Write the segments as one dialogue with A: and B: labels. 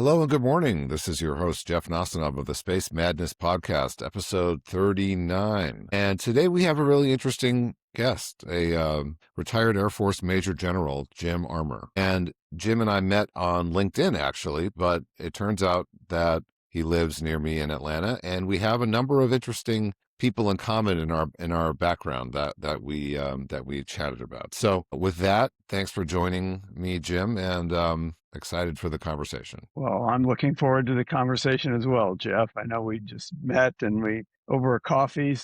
A: Hello and good morning. This is your host, Jeff Nosanov of the Space Madness Podcast, episode 39. And today we have a really interesting guest, a retired Air Force Major General, Jim Armour. And Jim and I met on LinkedIn, actually, but it turns out that he lives near me in Atlanta, and we have a number of interesting people in common in our background that we chatted about. So with that, thanks for joining me, Jim, and excited for the conversation.
B: Well, I'm looking forward to the conversation as well, Jeff. I know we just met and we over a coffee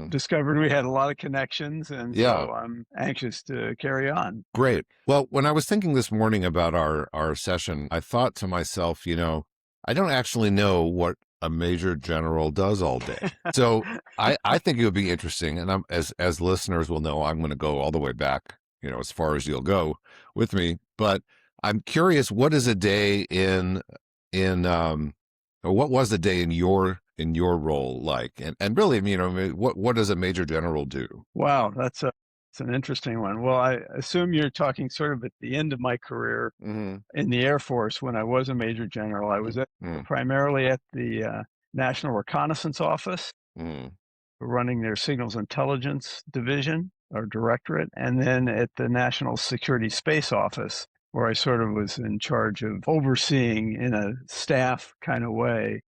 B: discovered we had a lot of connections, and so I'm anxious to carry on.
A: Great. Well, when I was thinking this morning about our session, I thought to myself, I don't actually know what a major general does all day. So I think it would be interesting, and as listeners will know, I'm going to go all the way back, as far as you'll go with me. But I'm curious, what is a day or what was a day in your role like? And really, what does a major general do?
B: Wow, that's an interesting one. Well, I assume you're talking sort of at the end of my career in the Air Force when I was a major general. I was primarily at the National Reconnaissance Office, running their signals intelligence division or directorate, and then at the National Security Space Office, where I sort of was in charge of overseeing in a staff kind of way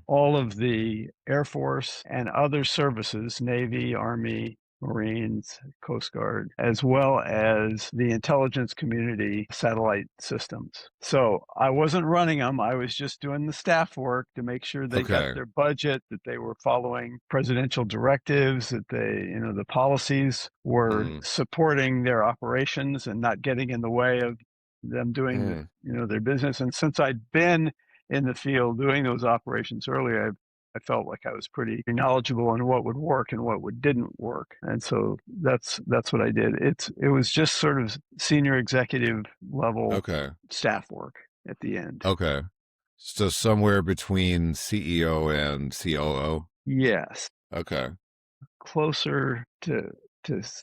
B: all of the Air Force and other services, Navy, Army, Marines, Coast Guard, as well as the intelligence community satellite systems. So I wasn't running them. I was just doing the staff work to make sure they got their budget, that they were following presidential directives, that the policies were supporting their operations and not getting in the way of them doing, their business. And since I'd been in the field doing those operations earlier, I felt like I was pretty knowledgeable on what would work and what didn't work. And so that's what I did. It was just sort of senior executive level staff work at the end.
A: Okay. So somewhere between CEO and COO?
B: Yes.
A: Okay.
B: Closer to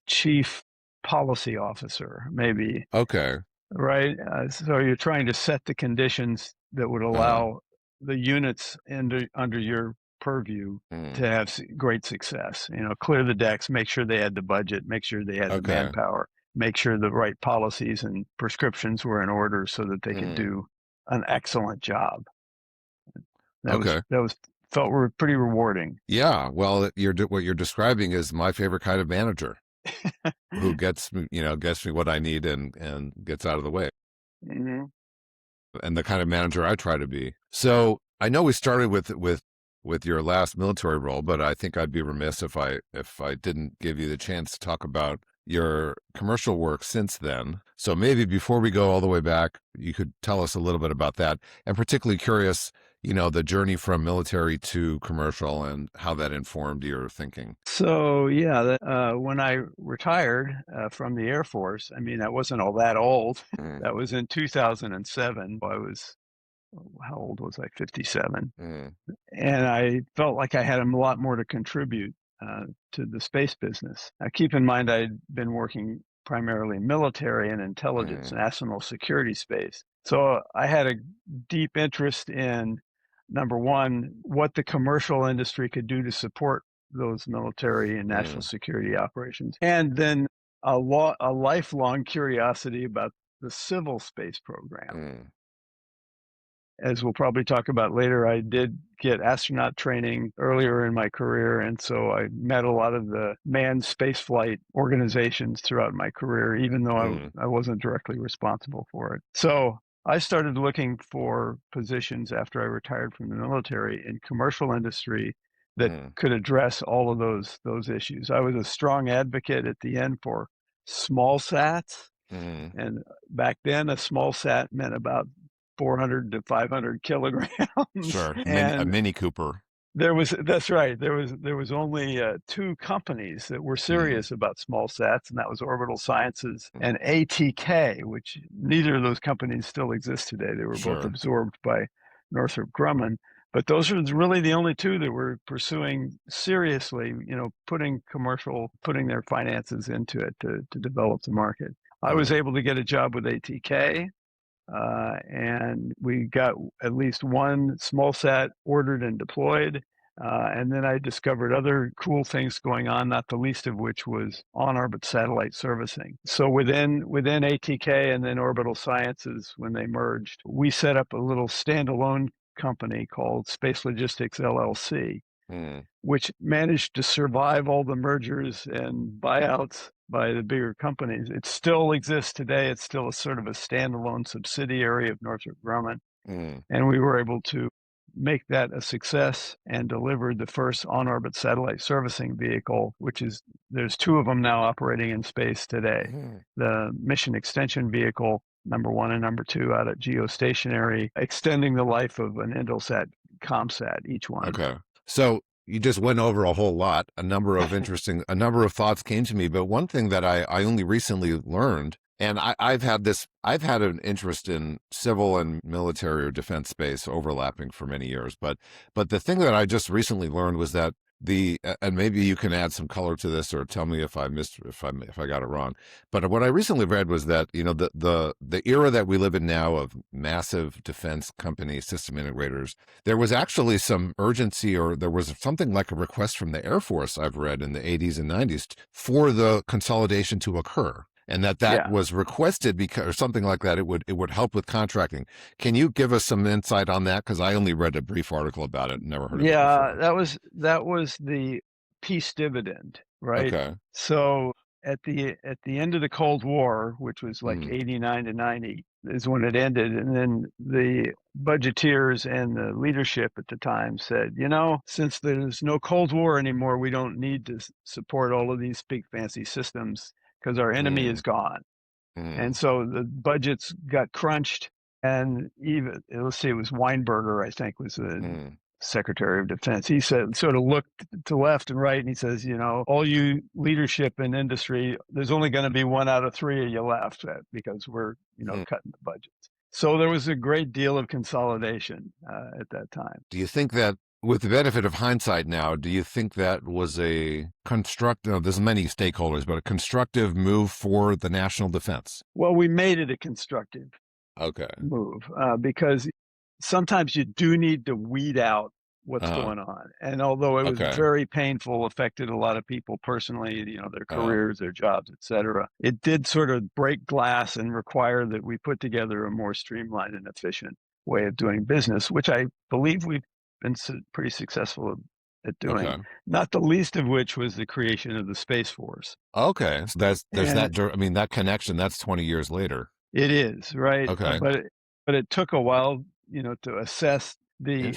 B: chief policy officer, maybe.
A: Okay.
B: Right. So you're trying to set the conditions that would allow the units under your purview to have great success. Clear the decks, make sure they had the budget, make sure they had the manpower, make sure the right policies and prescriptions were in order so that they could do an excellent job. That felt pretty rewarding.
A: Yeah. Well, what you're describing is my favorite kind of manager. Who gets me what I need and gets out of the way. And the kind of manager I try to be. So I know we started with your last military role, but I think I'd be remiss if I didn't give you the chance to talk about your commercial work since then. So maybe before we go all the way back, you could tell us a little bit about that. And particularly curious, the journey from military to commercial and how that informed your thinking.
B: So, when I retired from the Air Force, I wasn't all that old. That was in 2007. How old was I? 57. And I felt like I had a lot more to contribute to the space business. Now, keep in mind, I'd been working primarily military and intelligence, national security space. So I had a deep interest in, number one, what the commercial industry could do to support those military and national security operations. And then a lifelong curiosity about the civil space program. As we'll probably talk about later, I did get astronaut training earlier in my career, and so I met a lot of the manned spaceflight organizations throughout my career, even though I wasn't directly responsible for it. So I started looking for positions after I retired from the military in commercial industry that could address all of those issues. I was a strong advocate at the end for small sats, and back then a small sat meant about 400 to 500 kilograms.
A: Sure, a Mini Cooper.
B: That's right. There was only two companies that were serious about small sats, and that was Orbital Sciences and ATK, which neither of those companies still exist today. They were both absorbed by Northrop Grumman. But those are really the only two that were pursuing seriously, putting their finances into it to develop the market. I was able to get a job with ATK. and we got at least one small sat ordered and deployed. And then I discovered other cool things going on, not the least of which was on-orbit satellite servicing. So within ATK and then Orbital Sciences, when they merged, we set up a little standalone company called Space Logistics LLC, which managed to survive all the mergers and buyouts by the bigger companies. It still exists today. It's still a sort of a standalone subsidiary of Northrop Grumman. And we were able to make that a success and delivered the first on-orbit satellite servicing vehicle, which is, there's two of them now operating in space today. The mission extension vehicle, number 1 and number 2, out at geostationary, extending the life of an Intelsat ComSat, each one.
A: Okay. So you just went over a whole lot. A number of thoughts came to me, but one thing that I only recently learned, and I've had an interest in civil and military or defense space overlapping for many years, but the thing that I just recently learned was that and maybe you can add some color to this or tell me if I got it wrong. But what I recently read was that, the era that we live in now of massive defense company system integrators, there was actually some urgency, or there was something like a request from the Air Force, I've read, in the 80s and 90s for the consolidation to occur. And that was requested because, or something like that, it would help with contracting. Can you give us some insight on that? Because I only read a brief article about it, never heard of it before.
B: that was the peace dividend, right?
A: Okay.
B: So at the end of the Cold War, which was like 89 to 90, is when it ended, and then the budgeteers and the leadership at the time said, since there's no Cold War anymore, we don't need to support all of these big fancy systems, because our enemy is gone. And so the budgets got crunched, and even, let's see, it was Weinberger, I think, was the Secretary of Defense. He said, sort of looked to left and right, and he says, all you leadership in industry, there's only going to be 1 out of 3 of you left, because we're, cutting the budgets. So there was a great deal of consolidation at that time.
A: Do you think that, with the benefit of hindsight now, do you think that was a constructive, there's many stakeholders, but a constructive move for the national defense?
B: Well, we made it a constructive move, because sometimes you do need to weed out what's going on. And although it was very painful, affected a lot of people personally, their careers, their jobs, etc., it did sort of break glass and require that we put together a more streamlined and efficient way of doing business, which I believe we've been pretty successful at doing, not the least of which was the creation of the Space Force.
A: Okay. So that connection, that's 20 years later.
B: It is, right?
A: Okay.
B: But it took a while, to assess the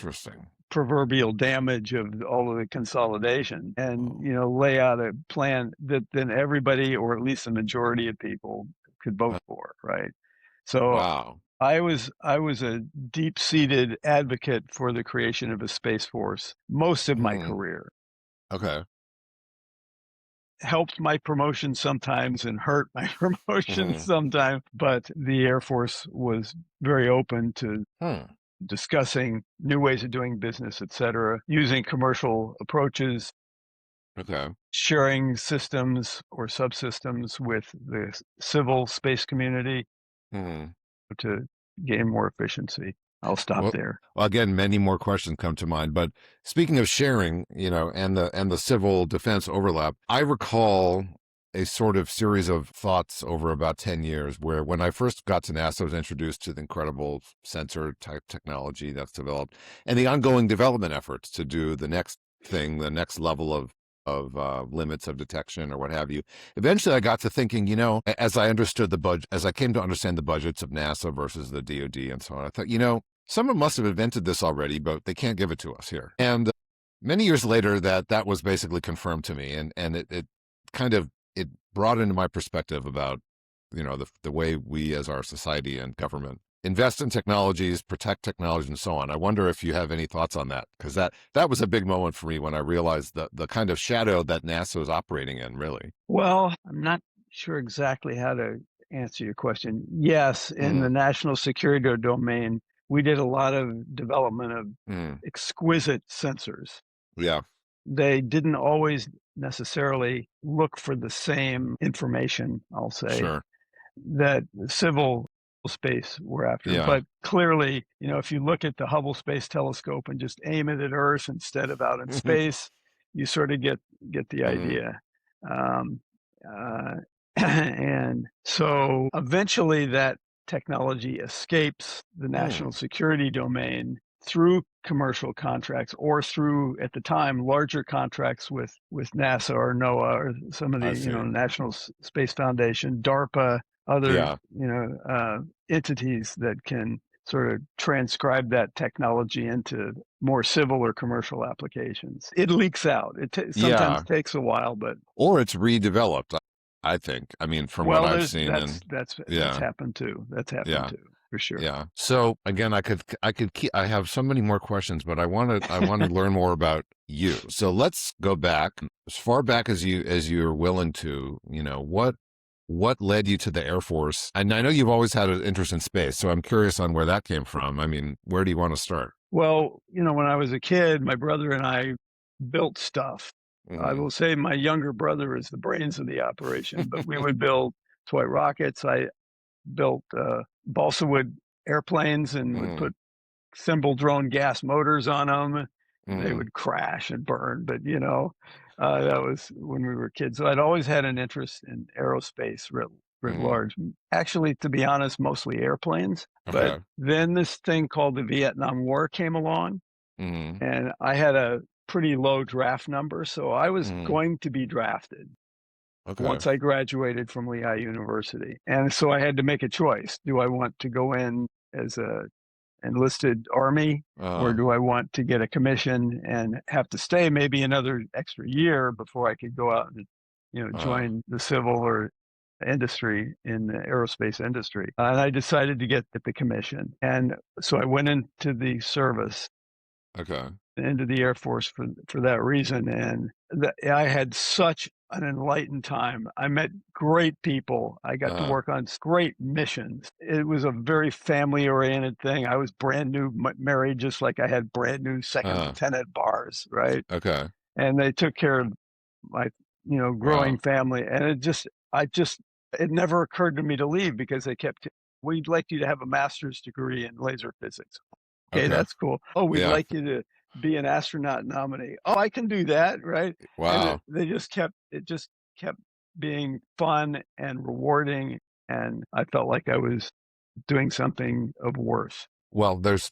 B: proverbial damage of all of the consolidation and, lay out a plan that then everybody, or at least the majority of people, could vote for, right? So I was a deep-seated advocate for the creation of a Space Force most of my career.
A: Okay.
B: Helped my promotion sometimes and hurt my promotion sometimes, but the Air Force was very open to discussing new ways of doing business, etc., using commercial approaches, sharing systems or subsystems with the civil space community to gain more efficiency. I'll stop there.
A: Well, again, many more questions come to mind. But speaking of sharing, and the civil defense overlap, I recall a sort of series of thoughts over about 10 years where, when I first got to NASA, I was introduced to the incredible sensor type technology that's developed and the ongoing development efforts to do the next thing, the next level of limits of detection or what have you. Eventually I got to thinking, as I understood the budget, as I came to understand the budgets of NASA versus the DoD and so on, I thought, someone must have invented this already, but they can't give it to us here. And many years later, that was basically confirmed to me, and it kind of, it brought into my perspective about, the way we as our society and government invest in technologies, protect technology, and so on. I wonder if you have any thoughts on that, because that was a big moment for me when I realized the kind of shadow that NASA was operating in, really.
B: Well, I'm not sure exactly how to answer your question. Yes, in the national security domain, we did a lot of development of exquisite sensors.
A: Yeah.
B: They didn't always necessarily look for the same information, I'll say, that civil space we're after.
A: Yeah.
B: But clearly, if you look at the Hubble Space Telescope and just aim it at Earth instead of out in space, you sort of get the idea. Um, uh, and so eventually that technology escapes the national security domain through commercial contracts or through, at the time, larger contracts with NASA or NOAA or some of the,
A: I see.
B: National Space Foundation, DARPA, other,
A: Yeah.
B: entities that can sort of transcribe that technology into more civil or commercial applications. It leaks out. It sometimes
A: Yeah.
B: takes a while, but
A: Or it's redeveloped, I think. I mean, from what
B: well,
A: I've
B: there's
A: seen, and
B: that's
A: yeah,
B: happened too. That's happened
A: yeah,
B: too, for sure.
A: yeah. So again, I could keep, I have so many more questions, but I want to learn more about you. So let's go back as far back as you're willing to, what led you to the Air Force? And I know you've always had an interest in space, so I'm curious on where that came from. I mean, where do you want to start?
B: Well, when I was a kid, my brother and I built stuff. I
A: Mm-hmm.
B: will say my younger brother is the brains of the operation, but we would build toy rockets. I built balsa wood airplanes and would
A: Mm-hmm.
B: put thimble drone gas motors on them. They
A: Mm-hmm.
B: would crash and burn, but that was when we were kids. So I'd always had an interest in aerospace writ
A: Mm-hmm.
B: large. Actually, to be honest, mostly airplanes. But
A: Okay.
B: then this thing called the Vietnam War came along,
A: Mm-hmm.
B: and I had a pretty low draft number, so I was
A: Mm-hmm.
B: going to be drafted
A: Okay.
B: once I graduated from Lehigh University. And so I had to make a choice. Do I want to go in as a enlisted Army, or
A: Uh,
B: do I want to get a commission and have to stay maybe another extra year before I could go out and,
A: uh,
B: join the civil or industry in the aerospace industry? And I decided to get the commission. And so I went into the service,
A: okay.
B: into the Air Force for that reason. And I had such an enlightened time. I met great people. I got to
A: Uh,
B: work on great missions. It was a very family oriented thing. I was brand new married, just like I had brand new second
A: uh,
B: lieutenant bars, right?
A: okay.
B: And they took care of my, growing
A: Wow.
B: family. And it never occurred to me to leave because they kept, we'd like you to have a master's degree in laser physics. Okay,
A: Okay.
B: that's cool. Oh, we'd
A: Yeah.
B: like you to be an astronaut nominee. Oh, I can do that, right? And
A: Wow.
B: it just kept being fun and rewarding, and I felt like I was doing something of worth.
A: Well, there's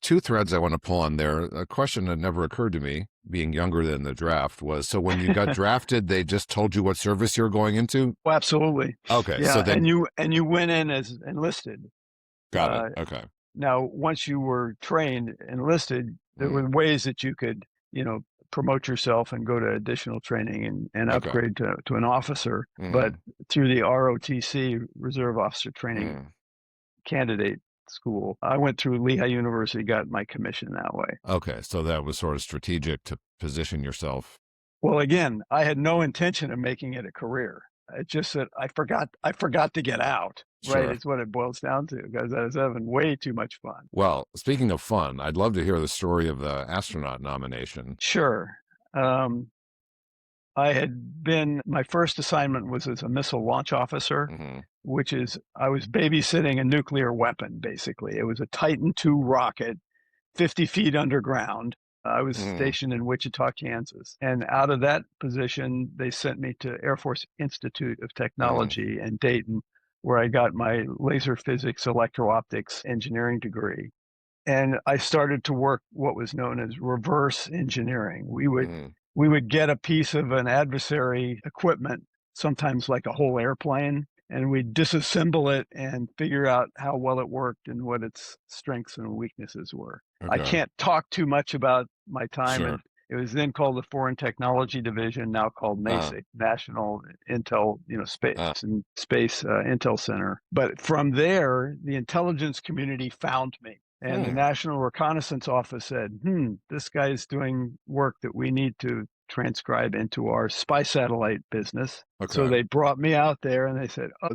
A: two threads I want to pull on there. A question that never occurred to me, being younger than the draft, was so when you got drafted, they just told you what service you're going into?
B: Well, absolutely.
A: Okay. So
B: Yeah, and
A: then
B: you went in as enlisted.
A: got it.
B: Uh,
A: Okay.
B: Now, once you were trained, enlisted, there
A: Mm,
B: were ways that you could, promote yourself and go to additional training and
A: okay.
B: upgrade to an officer. But
A: Mm,
B: through the ROTC, Reserve Officer Training
A: mm.
B: Candidate School, I went through Lehigh University, got my commission that way.
A: Okay. So that was sort of strategic to position yourself.
B: Well, again, I had no intention of making it a career. It's just that I forgot to get out, right?
A: Sure.
B: It's what it boils down to because I was having way too much fun.
A: Well, speaking of fun, I'd love to hear the story of the astronaut nomination.
B: Sure. Um, my first assignment was as a missile launch officer,
A: Mm-hmm.
B: which is, I was babysitting a nuclear weapon, basically. It was a Titan II rocket, 50 feet underground. I was
A: Mm-hmm.
B: stationed in Wichita, Kansas. And out of that position, they sent me to Air Force Institute of
A: Mm-hmm.
B: Technology in Dayton, where I got my laser physics electro-optics engineering degree. And I started to work what was known as reverse engineering. We would get a piece of an adversary equipment, sometimes like a whole airplane, and we'd disassemble it and figure out how well it worked and what its strengths and weaknesses were. I
A: Okay.
B: can't talk too much about my time.
A: Sure.
B: It was then called the Foreign Technology Division, now called
A: Uh,
B: NASIC, National Intel,
A: uh,
B: Space Intel Center. But from there, the intelligence community found me. And the
A: hmm.
B: National Reconnaissance Office said, this guy's doing work that we need to transcribe into our spy satellite business. So
A: Okay.
B: they brought me out there and they said, oh,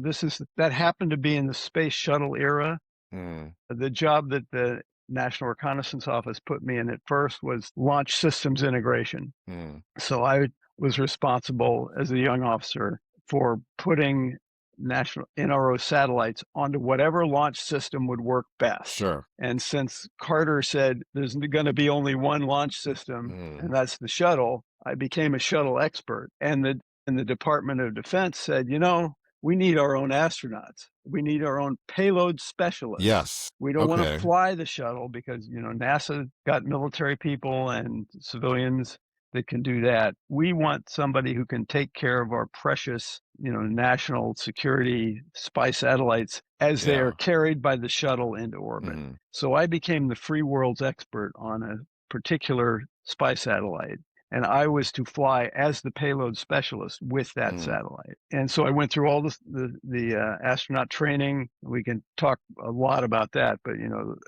B: that happened to be in the space shuttle era.
A: Mm,
B: The job that the National Reconnaissance Office put me in at first was launch systems integration.
A: mm,
B: So I was responsible as a young officer for putting national NRO satellites onto whatever launch system would work best.
A: Sure.
B: And since Carter said there's going to be only one launch system, and that's the shuttle, I became a shuttle expert. And the Department of Defense said, we need our own astronauts. We need our own payload specialists.
A: Yes.
B: We don't want to fly the shuttle because, NASA got military people and civilians that can do that. We want somebody who can take care of our precious, national security spy satellites as they are carried by the shuttle into orbit. So I became the free world's expert on a particular spy satellite. And I was to fly as the payload specialist with that satellite. And so I went through all the astronaut training. We can talk a lot about that, but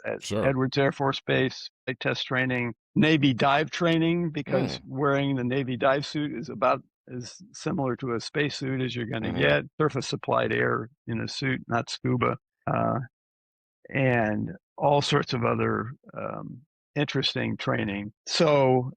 B: at Edwards Air Force Base, flight test training, Navy dive training, because wearing the Navy dive suit is about as similar to a spacesuit as you're going to get. Surface supplied air in a suit, not scuba, and all sorts of other interesting training. So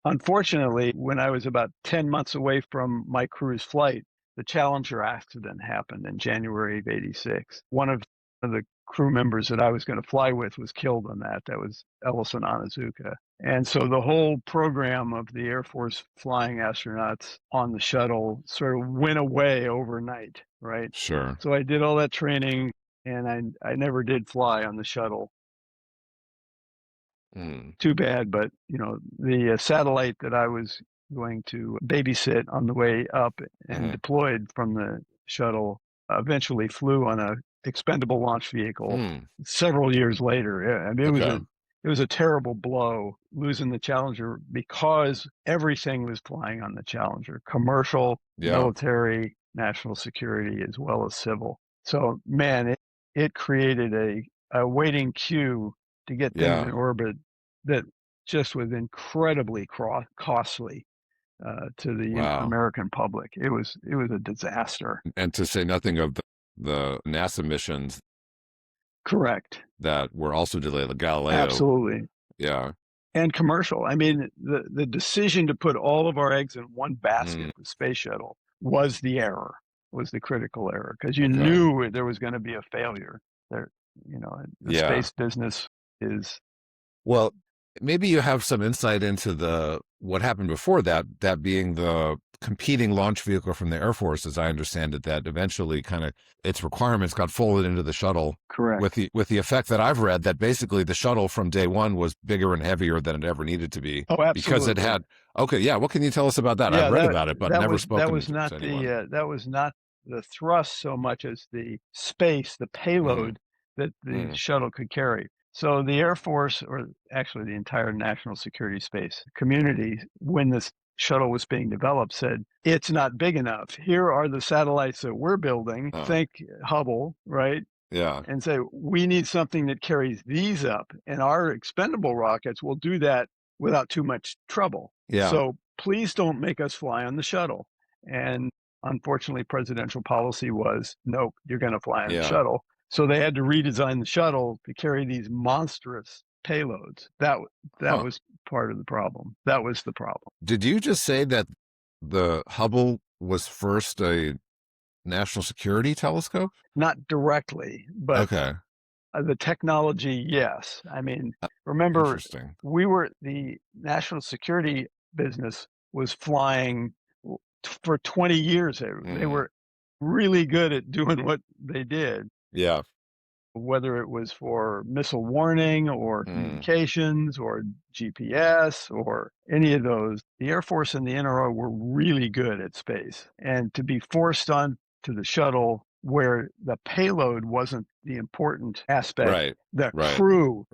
B: unfortunately, when I was about 10 months away from my crew's flight, the Challenger accident happened in January of '86. One of the crew members that I was going to fly with was killed in that. That was Ellison Onizuka. And so the whole program of the Air Force flying astronauts on the shuttle sort of went away overnight, right?
A: Sure.
B: So I did all that training, and I never did fly on the shuttle. Too bad, but the satellite that I was going to babysit on the way up and deployed from the shuttle eventually flew on a expendable launch vehicle several years later. I mean, it was a terrible blow losing the Challenger because everything was flying on the Challenger: commercial, military, national security, as well as civil. So man, it created a waiting queue to get things in orbit that just was incredibly costly to the American public. It was a disaster.
A: And to say nothing of the NASA missions.
B: Correct.
A: That were also delayed, like Galileo.
B: Absolutely.
A: Yeah.
B: And commercial. I mean, the decision to put all of our eggs in one basket, the space shuttle, was the error, was the critical error, because you knew there was going to be a failure. The space business is...
A: Well, maybe you have some insight into what happened before that being the competing launch vehicle from the Air Force, as I understand it, that eventually kind of its requirements got folded into the shuttle.
B: Correct.
A: With the effect that I've read that basically the shuttle from day one was bigger and heavier than it ever needed to be.
B: Oh, absolutely.
A: Because it had... what can you tell us about that? I've read about it, but never spoken to anyone.
B: That was not the thrust so much as the space, the payload that the shuttle could carry. So the Air Force, or actually the entire national security space community, when this shuttle was being developed, said, it's not big enough. Here are the satellites that we're building. Think Hubble, right?
A: Yeah.
B: And say, we need something that carries these up, and our expendable rockets will do that without too much trouble.
A: Yeah.
B: So please don't make us fly on the shuttle. And unfortunately, presidential policy was, nope, you're going to fly on the shuttle. So they had to redesign the shuttle to carry these monstrous payloads. That was part of the problem. That was the problem.
A: Did you just say that the Hubble was first a national security telescope?
B: Not directly, but the technology, yes. I mean, remember, the national security business was flying for 20 years. They were really good at doing what they did.
A: Yeah.
B: Whether it was for missile warning or communications or GPS or any of those, the Air Force and the NRO were really good at space. And to be forced on to the shuttle where the payload wasn't the important aspect, the crew,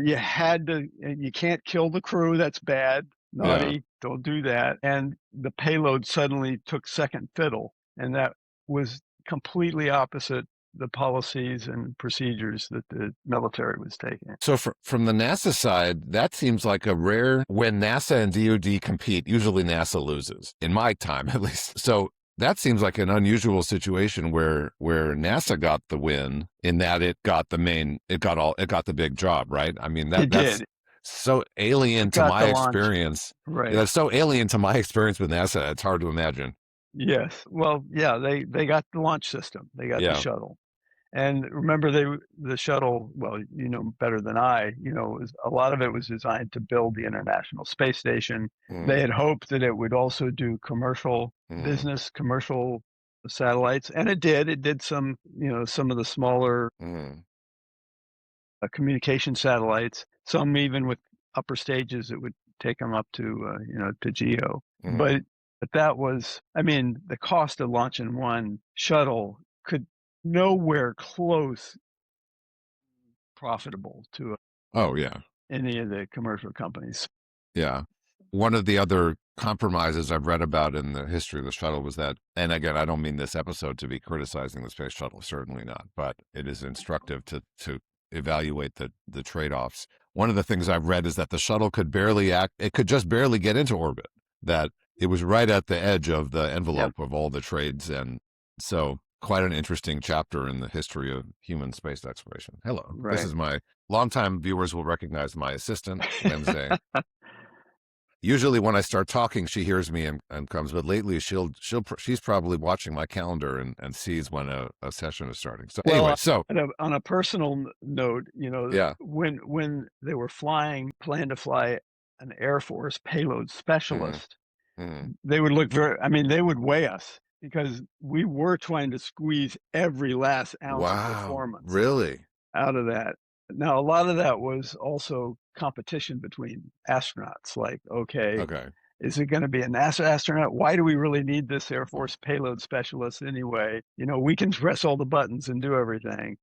B: you had to, and you can't kill the crew. That's bad. Naughty. Don't do that. And the payload suddenly took second fiddle. And that was completely opposite the policies and procedures that the military was taking.
A: So from the NASA side, that seems like a rare, when NASA and DoD compete, usually NASA loses, in my time at least. So that seems like an unusual situation where NASA got the win in that it got the big job, right? I mean, that's so alien to my experience.
B: Right.
A: That's so alien to my experience with NASA. It's hard to imagine.
B: Yes. Well, yeah, they got the launch system. They got the
A: Yeah.
B: shuttle. And remember, the shuttle, well, you know better than I, a lot of it was designed to build the International Space Station. They
A: Mm,
B: had hoped that it would also do commercial
A: mm,
B: business, commercial satellites, and it did. It did some, some of the smaller
A: mm,
B: communication satellites, some even with upper stages that would take them up to, to GEO.
A: mm.
B: But that was, I mean, the cost of launching one shuttle could nowhere close profitable to
A: Oh, yeah.
B: any of the commercial companies.
A: Yeah. One of the other compromises I've read about in the history of the shuttle was that, and again, I don't mean this episode to be criticizing the space shuttle, certainly not, but it is instructive to evaluate the trade-offs. One of the things I've read is that the shuttle could barely act, it could just barely get into orbit, that it was right at the edge of the
B: Yep,
A: envelope of all the trades. And so quite an interesting chapter in the history of human space exploration. Hello, this
B: right.
A: is my longtime viewers will recognize my assistant, Wednesday. Usually when I start talking, she hears me and comes, but lately she's probably watching my calendar and sees when a session is starting. So anyway,
B: Well,
A: so
B: on a personal note,
A: yeah.
B: when they were planned to fly an Air Force payload
A: Mm,
B: specialist,
A: mm.
B: they would look they would weigh us because we were trying to squeeze every last ounce of
A: Wow.
B: performance
A: Really?
B: out of that. Now, a lot of that was also competition between astronauts. Like, okay,
A: Okay.
B: is it going to be a NASA astronaut? Why do we really need this Air Force payload specialist anyway? We can press all the buttons and do everything.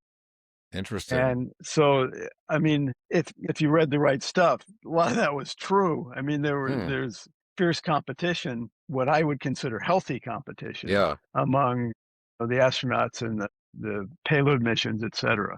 A: Interesting.
B: And so, I mean, if you read the right stuff, a lot of that was true. I mean,
A: Hmm.
B: there's fierce competition, what I would consider healthy competition
A: Yeah.
B: among the astronauts and the payload missions, et cetera.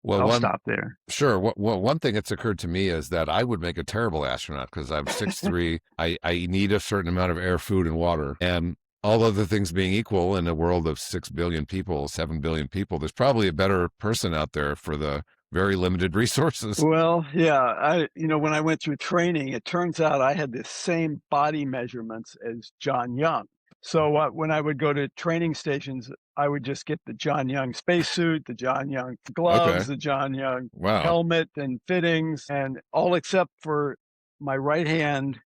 A: Well,
B: I'll
A: one
B: stop there.
A: sure. One thing that's occurred to me is that I would make a terrible astronaut because I'm 6'3". I need a certain amount of air, food, and water. And all other things being equal, in a world of 6 billion people, 7 billion people, there's probably a better person out there for the very limited resources.
B: Well, yeah, when I went through training, it turns out I had the same body measurements as John Young. So when I would go to training stations, I would just get the John Young spacesuit, the John Young gloves,
A: Okay.
B: the John Young
A: Wow.
B: helmet and fittings, and all except for my right hand,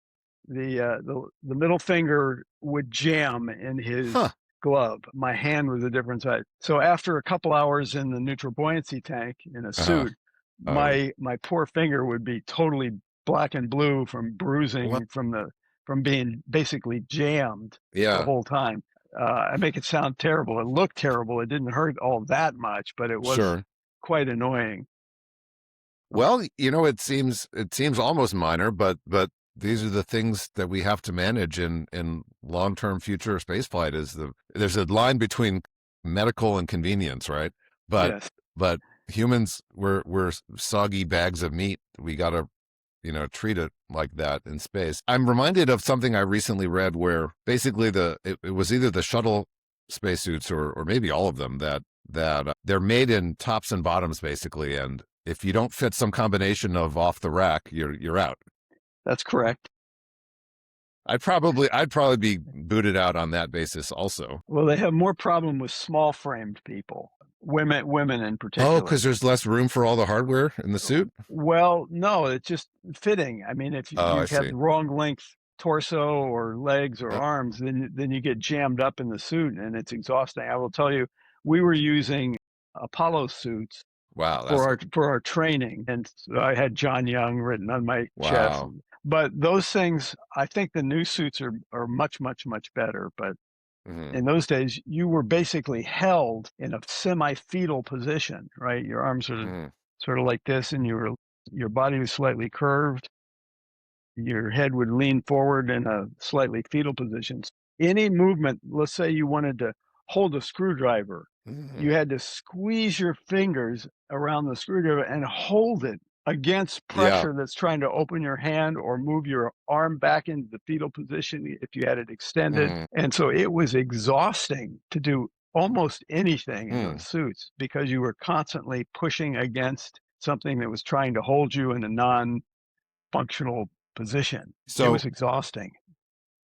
B: the middle finger would jam in
A: Huh.
B: his glove. My hand was a different size. So after a couple hours in the neutral buoyancy tank in a
A: Uh-huh.
B: suit,
A: Oh.
B: my poor finger would be totally black and blue from
A: What?
B: bruising from being basically jammed the
A: Yeah.
B: whole time. I make it sound terrible. It looked terrible. It didn't hurt all that much, but it was
A: Sure.
B: quite annoying.
A: Well, it seems almost minor, but these are the things that we have to manage in long-term future spaceflight. There's a line between medical and convenience, right? But
B: Yes,
A: but humans, we're soggy bags of meat. We gotta treat it like that in space. I'm reminded of something I recently read where basically it was either the shuttle spacesuits or maybe all of them that they're made in tops and bottoms basically, and if you don't fit some combination of off the rack, you're out.
B: that's correct.
A: I'd probably be booted out on that basis also.
B: Well, they have more problem with small framed people, women in
A: Oh,
B: particular.
A: because there's less room for all the hardware in the suit.
B: Well, no, it's just fitting. I mean, if
A: Oh, I
B: you have
A: see.
B: the wrong length torso or legs or
A: Uh,
B: arms, then you get jammed up in the suit and it's exhausting. I will tell you, we were using Apollo suits
A: wow,
B: for
A: that's
B: our training, and so I had John Young written on my chest.
A: wow.
B: But those things, I think the new suits are much better. But
A: Mhm,
B: in those days, you were basically held in a semi-fetal position, right? Your arms are
A: mhm,
B: sort of like this, and your body was slightly curved. Your head would lean forward in a slightly fetal position. Any movement, let's say you wanted to hold a screwdriver,
A: mhm.
B: you had to squeeze your fingers around the screwdriver and hold it against
A: Yeah.
B: pressure that's trying to open your hand or move your arm back into the fetal position if you had it extended.
A: Mhm,
B: And so it was exhausting to do almost anything in those
A: mm.
B: suits because you were constantly pushing against something that was trying to hold you in a non functional position. It
A: So
B: was exhausting.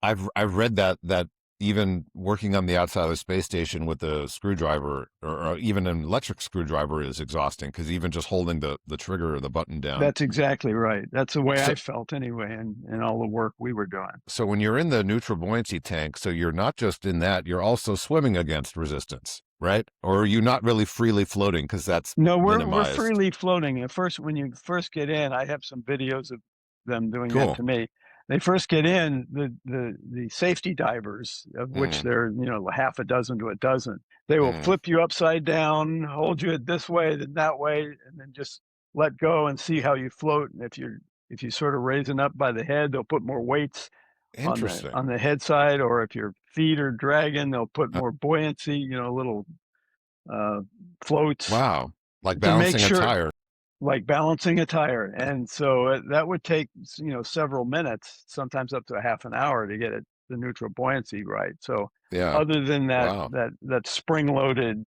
A: I've read that even working on the outside of the space station with a screwdriver or even an electric screwdriver is exhausting because even just holding the trigger or the button down.
B: That's exactly right. That's the way
A: So
B: I felt anyway, and all the work we were doing.
A: so when you're in the neutral buoyancy tank, so you're not just in that, you're also swimming against resistance, right? Or are you not really freely floating because that's
B: No, we're
A: minimized?
B: freely floating. At first, when you first get in, I have some videos of them doing that
A: Cool.
B: to me. They first get in, the safety divers, of which
A: Mm,
B: there are, half a dozen to a dozen. They will
A: mm.
B: flip you upside down, hold you this way, then that way, and then just let go and see how you float. And if you sort of raising up by the head, they'll put more weights on the
A: Interesting.
B: on the head side, or if your feet are dragging, they'll put
A: Uh,
B: more buoyancy, little uh, floats
A: wow. Like
B: to make
A: balancing a
B: sure,
A: tire.
B: like balancing a tire. And so that would take, several minutes, sometimes up to a half an hour to get the neutral buoyancy right. So
A: Yeah.
B: other than that,
A: Wow.
B: that spring-loaded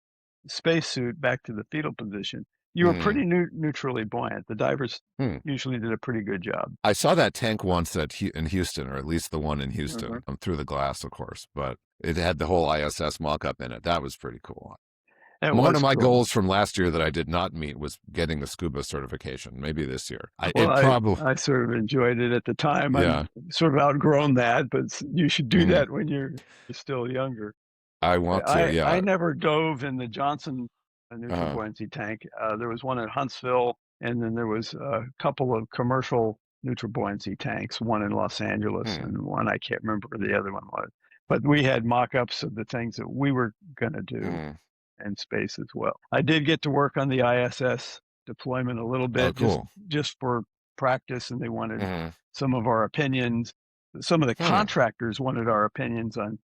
B: spacesuit back to the fetal position, you were
A: Mm,
B: pretty neutrally buoyant. The divers
A: hmm.
B: usually did a pretty good job.
A: I saw that tank once in Houston, or at least the one in
B: Mhm.
A: Houston, through the glass, of course, but it had the whole ISS mock-up in it. That was pretty cool.
B: It
A: One of
B: was
A: my
B: cool.
A: goals from last year that I did not meet was getting the scuba certification. Maybe this year.
B: Well,
A: It probably,
B: I sort of enjoyed it at the time. I'm
A: yeah.
B: sort of outgrown that, but you should do
A: Mm,
B: that when you're still younger.
A: I want to,
B: I
A: yeah.
B: never dove in the Johnson neutral
A: Uh,
B: buoyancy tank. There was one at Huntsville, and then there was a couple of commercial neutral buoyancy tanks, one in Los Angeles
A: hmm,
B: and one I can't remember where the other one was. But we had mock-ups of the things that we were going to do
A: mm.
B: in space as well. I did get to work on the ISS deployment a little
A: Oh,
B: bit,
A: cool.
B: just for practice, and they wanted
A: Hmm,
B: some of our opinions. Some of the
A: hmm.
B: contractors wanted our opinions on,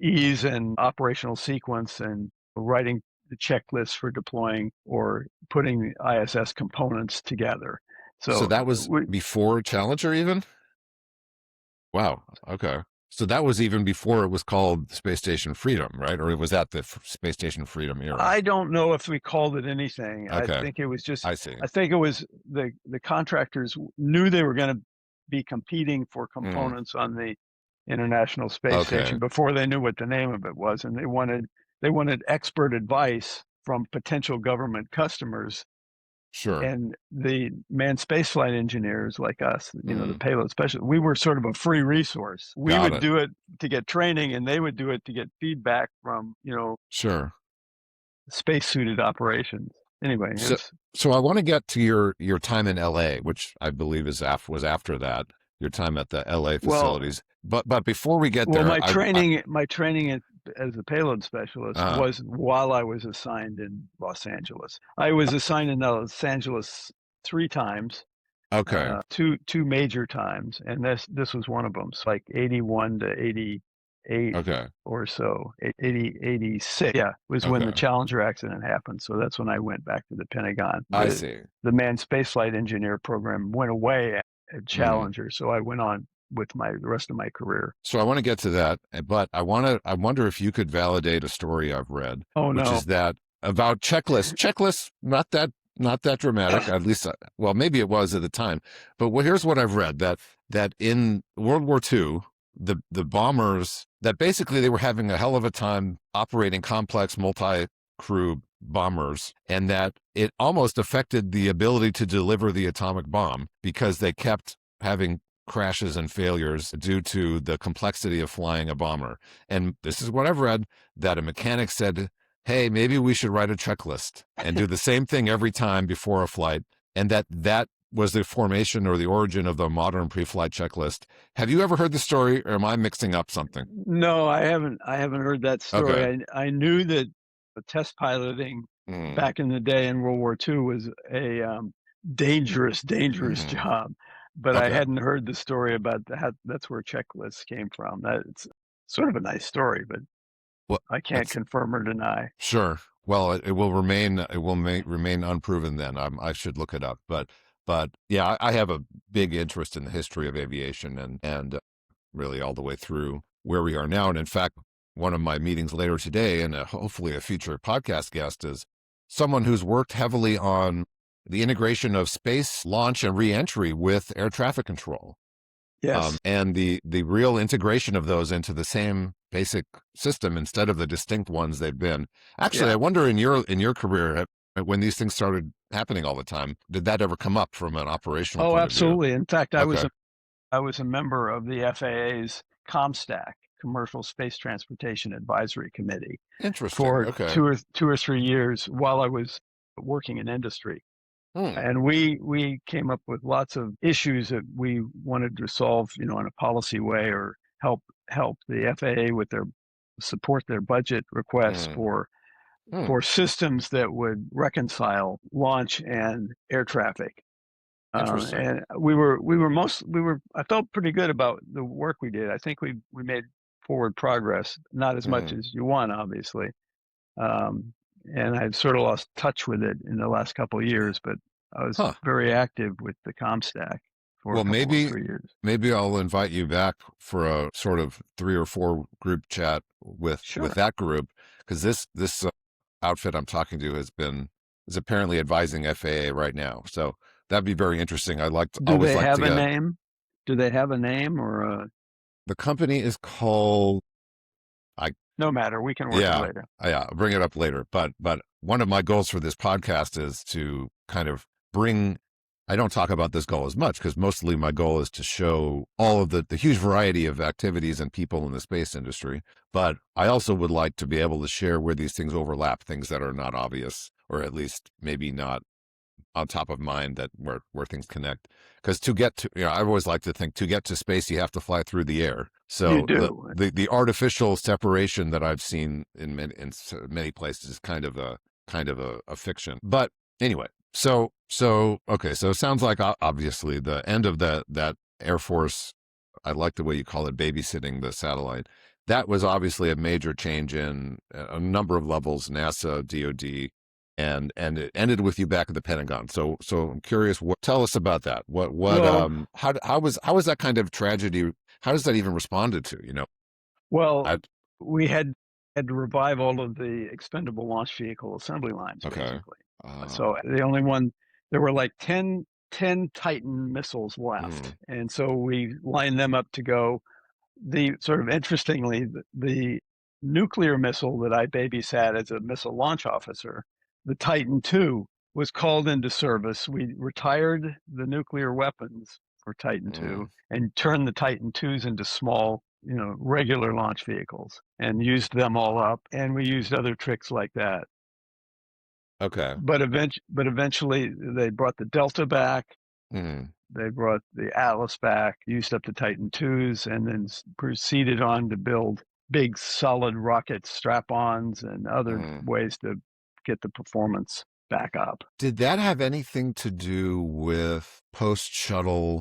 B: ease and operational sequence and writing the checklist for deploying or putting ISS components together.
A: So
B: So
A: that was before Challenger even? Wow. Okay. So that was even before it was called Space Station Freedom, right? Or was that the Space Station Freedom era?
B: I don't know if we called it anything.
A: Okay. I see.
B: I think it was the contractors knew they were going to be competing for
A: Mm,
B: components on the International Space
A: okay.
B: Station before they knew what the name of it was, and they wanted expert advice from potential government customers.
A: Sure.
B: And the manned spaceflight engineers like us, the
A: Mm,
B: payload specialists, we were sort of a free resource. We
A: got
B: would
A: it.
B: do it to get training, and they would do it to get feedback from,
A: Sure.
B: spacesuited operations. Anyway,
A: So, so I want to get to your time in LA, which I believe was after that, your time at the LA
B: well,
A: facilities. But before we get
B: well,
A: there,
B: my training as a payload specialist
A: uh,
B: was while I was assigned in Los Angeles. I was assigned in Los Angeles 3 times,
A: okay,
B: two major times, and this was one of them. So like 81 to 88
A: okay,
B: or so, 80, 86. Yeah, was when the
A: okay.
B: Challenger accident happened. So that's when I went back to the Pentagon.
A: I
B: The
A: see.
B: the manned spaceflight engineer program went away at
A: Mm.
B: Challenger, so I went on with the rest of my career.
A: So I want to get to that, but I wonder if you could validate a story I've read,
B: Oh
A: which
B: no.
A: is that about checklists, not that dramatic, at least, well, maybe it was at the time, but here's what I've read that in World War II, the bombers that basically they were having a hell of a time operating complex multi-crew bombers, and that it almost affected the ability to deliver the atomic bomb because they kept having crashes and failures due to the complexity of flying a bomber. And this is what I've read, that a mechanic said, hey, maybe we should write a checklist and do the same thing every time before a flight. And that was the formation or the origin of the modern pre-flight checklist. Have you ever heard the story, or am I mixing up something?
B: No, I haven't. I haven't heard that
A: Okay.
B: story. I knew that test piloting
A: Mm,
B: back in the day in World War II was a dangerous, dangerous
A: mm,
B: job, but I
A: okay.
B: hadn't heard the story about that. That's where checklists came from. That's sort of a nice story, but
A: Well,
B: I can't
A: that's
B: confirm or deny.
A: sure. Well, it will remain unproven then. I should look it up. But yeah, I have a big interest in the history of aviation and really all the way through where we are now. And in fact, one of my meetings later today, and hopefully a future podcast guest, is someone who's worked heavily on the integration of space launch and reentry with air traffic control.
B: Yes.
A: and the real integration of those into the same basic system instead of the distinct ones they've been. Actually,
B: Yeah.
A: I wonder in your career, when these things started happening all the time, did that ever come up from an operational
B: Oh,
A: point of view?
B: absolutely. In fact,
A: Okay,
B: I was a member of the FAA's ComStack, Commercial Space Transportation Advisory Committee,
A: interesting.
B: for
A: Okay.
B: 2 or 3 years while I was working in industry.
A: Hmm.
B: And we came up with lots of issues that we wanted to solve, in a policy way, or help the FAA with their support their budget requests
A: Hmm. Hmm.
B: for systems that would reconcile launch and air traffic.
A: Interesting.
B: And we were I felt pretty good about the work we did. I think we made forward progress, not as much
A: Hmm.
B: as you want, obviously. Um, and I've sort of lost touch with it in the last couple of years, but I was
A: Huh.
B: very active with the ComStack for a
A: Well,
B: couple of
A: maybe
B: 3 years.
A: maybe I'll invite you back for a sort of 3 or 4 group chat with
B: Sure.
A: that group, because this outfit I'm talking to is apparently advising FAA right now. So that'd be very interesting.
B: Do
A: always
B: they
A: like to
B: have a
A: get
B: name? Do they have a name or
A: the company is called I
B: no matter, we can work it
A: yeah,
B: later.
A: yeah, I'll bring it up later. But one of my goals for this podcast is to kind of bring. I don't talk about this goal as much because mostly my goal is to show all of the huge variety of activities and people in the space industry. But I also would like to be able to share where these things overlap, things that are not obvious, or at least maybe not on top of mind, that where things connect. Because to get to, I always like to think to get to space, you have to fly through the air.
B: You
A: So
B: do.
A: the artificial separation that I've seen in many places is kind of a fiction. But anyway, so okay, so it sounds like obviously the end of that Air Force. I like the way you call it, babysitting the satellite. That was obviously a major change in a number of levels, NASA, DoD, and it ended with you back at the Pentagon. So I'm curious, tell us about that. What
B: Well,
A: how was that kind of tragedy? How does that even responded to?
B: well,
A: I
B: we had to revive all of the expendable launch vehicle assembly lines,
A: okay.
B: basically.
A: Uh,
B: So the only one, there were like 10 Titan missiles
A: mm,
B: left. And so we lined them up to go. The sort of interestingly, the nuclear missile that I babysat as a missile launch officer, the Titan II, was called into service. We retired the nuclear weapons for Titan II
A: mm,
B: and turned the Titan IIs into small, regular launch vehicles, and used them all up. And we used other tricks like that.
A: okay.
B: But eventually they brought the Delta back.
A: Mm,
B: They brought the Atlas back, used up the Titan IIs, and then proceeded on to build big solid rocket strap-ons and other
A: mm.
B: ways to get the performance back up.
A: Did that have anything to do with post shuttle,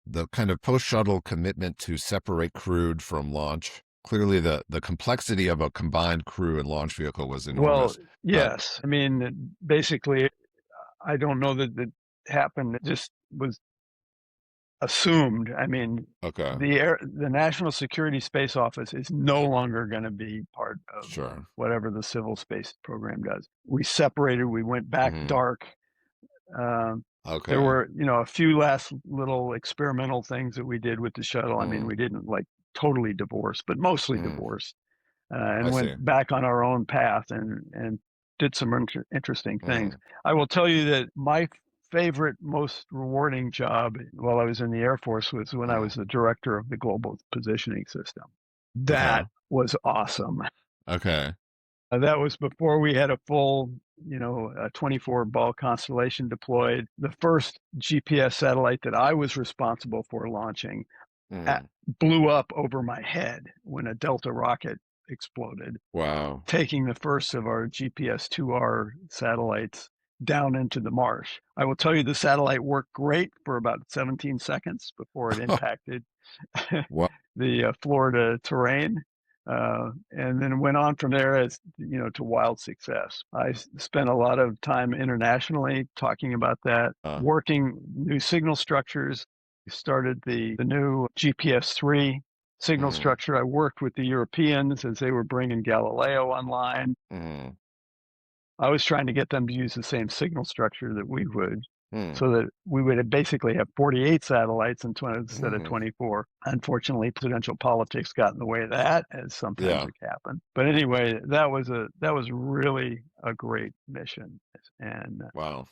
A: the kind of post shuttle commitment to separate crewed from launch? Clearly, the complexity of a combined crew and launch vehicle was
B: Well,
A: enormous. But
B: yes. I mean, basically, I don't know that it happened. It just was assumed. I mean,
A: okay,
B: the National Security Space Office is no longer going to be part of
A: sure.
B: whatever the civil space program does. We separated. We went back
A: Hmm.
B: dark. Um, there
A: Okay.
B: were, a few last little experimental things that we did with the shuttle. I mean,
A: Mm,
B: we didn't like totally divorce, but mostly
A: mm,
B: divorced,
A: I
B: and
A: see.
B: went back on our own path and did some interesting things.
A: Mm,
B: I will tell you that my favorite, most rewarding job while I was in the Air Force was when I
A: mm,
B: was the director of the Global Positioning System.
A: okay.
B: That was awesome.
A: Okay.
B: That was before we had a full, a 24 ball constellation deployed. The first GPS satellite that I was responsible for launching
A: Mm,
B: blew up over my head when a Delta rocket exploded,
A: wow.
B: taking the first of our GPS 2R satellites down into the marsh. I will tell you the satellite worked great for about 17 seconds before it impacted
A: What?
B: the Florida terrain. And then went on from there, as to wild success. I spent a lot of time internationally talking about that,
A: Uh,
B: working new signal structures. We started the new GPS-3 signal
A: mm,
B: structure. I worked with the Europeans as they were bringing Galileo online.
A: mm,
B: I was trying to get them to use the same signal structure that we would.
A: Hmm.
B: so that we would basically have 48 satellites instead of
A: Hmm.
B: 24. Unfortunately, presidential politics got in the way of that, as sometimes
A: Yeah.
B: it happened. But anyway, that was really a great mission, and
A: Wow.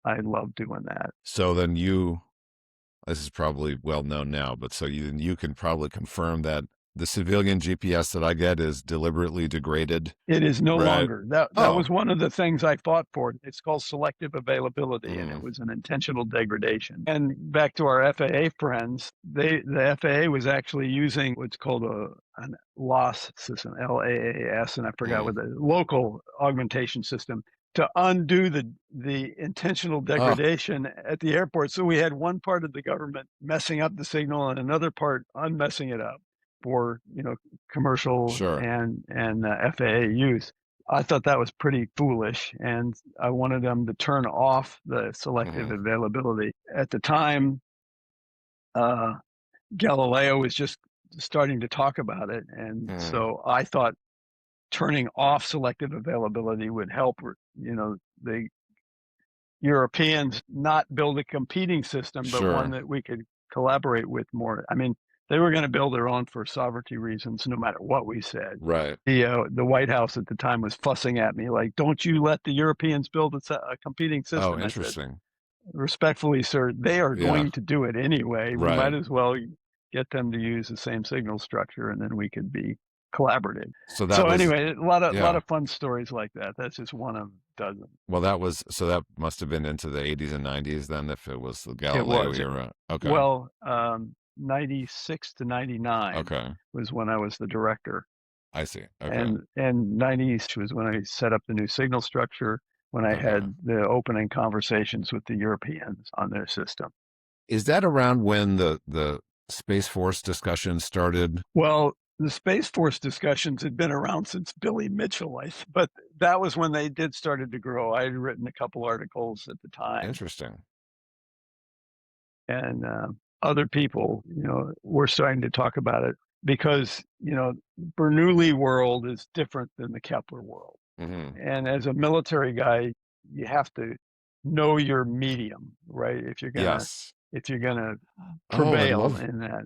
B: I love doing that.
A: So then this is probably well known now, but so you can probably confirm that the civilian GPS that I get is deliberately degraded,
B: It is no
A: right?
B: longer. That
A: Oh.
B: was one of the things I fought for. It's called selective availability, and it
A: Mm.
B: was an intentional degradation. And back to our FAA friends, the FAA was actually using what's called a LAAS system, LAAS, and I forgot
A: Mm.
B: what the local augmentation system, to undo the intentional
A: Oh,
B: degradation at the airport. So we had one part of the government messing up the signal and another part unmessing it up for commercial
A: sure.
B: and FAA use. I thought that was pretty foolish, and I wanted them to turn off the selective
A: Hmm.
B: availability. At the time, uh, Galileo was just starting to talk about it, and
A: Hmm.
B: so I thought turning off selective availability would help. The Europeans not build a competing system, but one
A: Sure.
B: that we could collaborate with more. I mean, they were going to build their own for sovereignty reasons, no matter what we said.
A: Right.
B: The White House at the time was fussing at me like, "Don't you let the Europeans build a competing
A: Oh,
B: system?" I said,
A: interesting.
B: "Respectfully, sir, they are
A: Yeah.
B: going to do it anyway. We might
A: Right.
B: as well get them to use the same signal structure, and then we could be collaborative."
A: So that
B: So
A: was,
B: anyway, a lot
A: yeah.
B: of fun stories like that. That's just one of dozens.
A: Well, that must have been into the 80s and 90s then, if it was the
B: It
A: Galileo
B: was.
A: era. Okay.
B: Well, 96 to 99
A: Okay.
B: was when I was the director,
A: I see. Okay.
B: and 90 was when I set up the new signal structure, when I
A: Okay.
B: had the opening conversations with the Europeans on their system.
A: Is that around when the Space Force discussion started?
B: Well, the Space Force discussions had been around since Billy Mitchell, but that was when they did started to grow. I had written a couple articles at the time,
A: Interesting.
B: and other people, were starting to talk about it because, Bernoulli world is different than the Kepler world.
A: Hmm.
B: And as a military guy, you have to know your medium, right?
A: Yes.
B: If you're gonna
A: Oh,
B: prevail in that,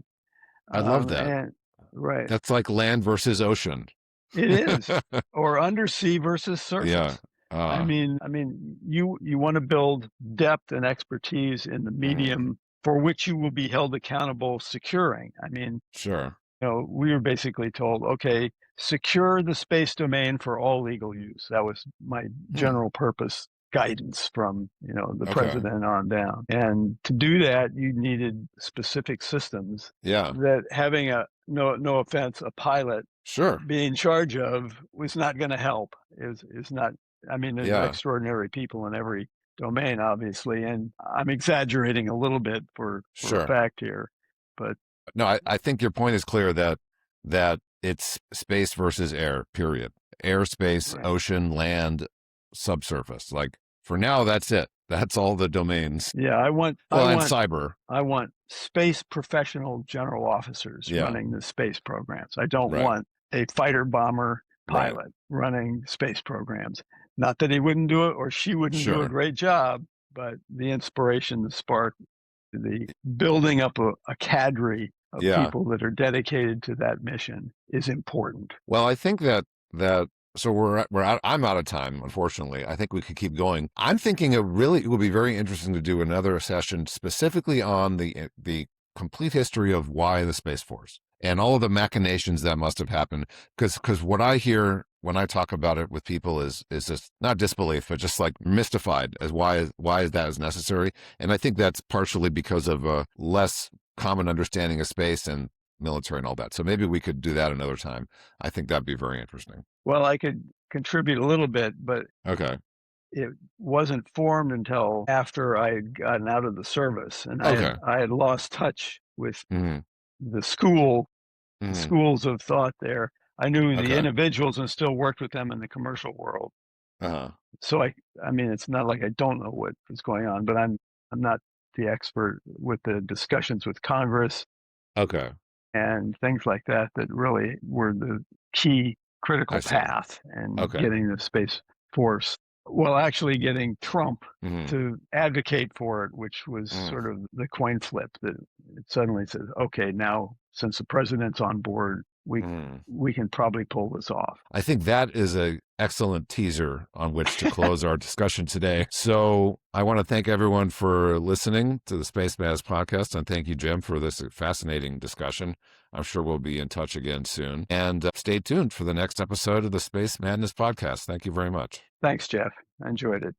A: I love that.
B: and right,
A: That's like land versus ocean.
B: it is, or undersea versus
A: Yeah.
B: surface.
A: Ah,
B: You want to build depth and expertise in the
A: mhm.
B: medium for which you will be held accountable securing.
A: Sure.
B: We were basically told, okay, secure the space domain for all legal use. That was my
A: Hmm.
B: general purpose guidance from, the
A: Okay.
B: president on down. And to do that, you needed specific systems
A: Yeah.
B: that having no offense, a pilot
A: Sure.
B: be in charge of was not going to help. Is not. There's
A: Yeah.
B: extraordinary people in every domain, obviously, and I'm exaggerating a little bit for
A: Sure.
B: effect here, but
A: No, I think your point is clear that it's space versus air, period. Airspace,
B: right.
A: ocean, land, subsurface. Like for now, that's it. That's all the domains.
B: Yeah,
A: Well, and cyber.
B: I want space professional general officers
A: Yeah.
B: running the space programs. I don't
A: Right.
B: want a fighter bomber
A: Right.
B: pilot running space programs. Not that he wouldn't do it or she wouldn't do a
A: Sure.
B: great job, but the inspiration, the spark, the building up a cadre of
A: Yeah.
B: people that are dedicated to that mission is important.
A: Well, I think that so we're out, I'm out of time, unfortunately. I think we could keep going. I'm thinking it would be very interesting to do another session specifically on the complete history of why the Space Force and all of the machinations that must have happened. Because what I hear when I talk about it with people is just not disbelief, but just like mystified as why is that is necessary. And I think that's partially because of a less common understanding of space and military and all that. So maybe we could do that another time. I think that'd be very interesting.
B: Well, I could contribute a little bit, but
A: Okay.
B: it wasn't formed until after I had gotten out of the service, and
A: Okay.
B: I had lost touch with
A: Hmm.
B: the
A: Hmm.
B: schools of thought there. I knew the
A: Okay.
B: individuals and still worked with them in the commercial world.
A: Uh-huh.
B: So it's not like I don't know what is going on, but I'm not the expert with the discussions with Congress
A: Okay.
B: and things like that really were the key
A: I
B: critical
A: see.
B: path in
A: Okay.
B: getting the Space Force Well, actually getting Trump
A: Mhm.
B: to advocate for it, which was
A: Mm.
B: sort of the coin flip that it suddenly says, okay, now since the president's on board,
A: Mm.
B: we can probably pull this off.
A: I think that is an excellent teaser on which to close our discussion today. So I want to thank everyone for listening to the Space Madness podcast, and thank you, Jim, for this fascinating discussion. I'm sure we'll be in touch again soon. And stay tuned for the next episode of the Space Madness podcast. Thank you very much.
B: Thanks, Jeff. I enjoyed it.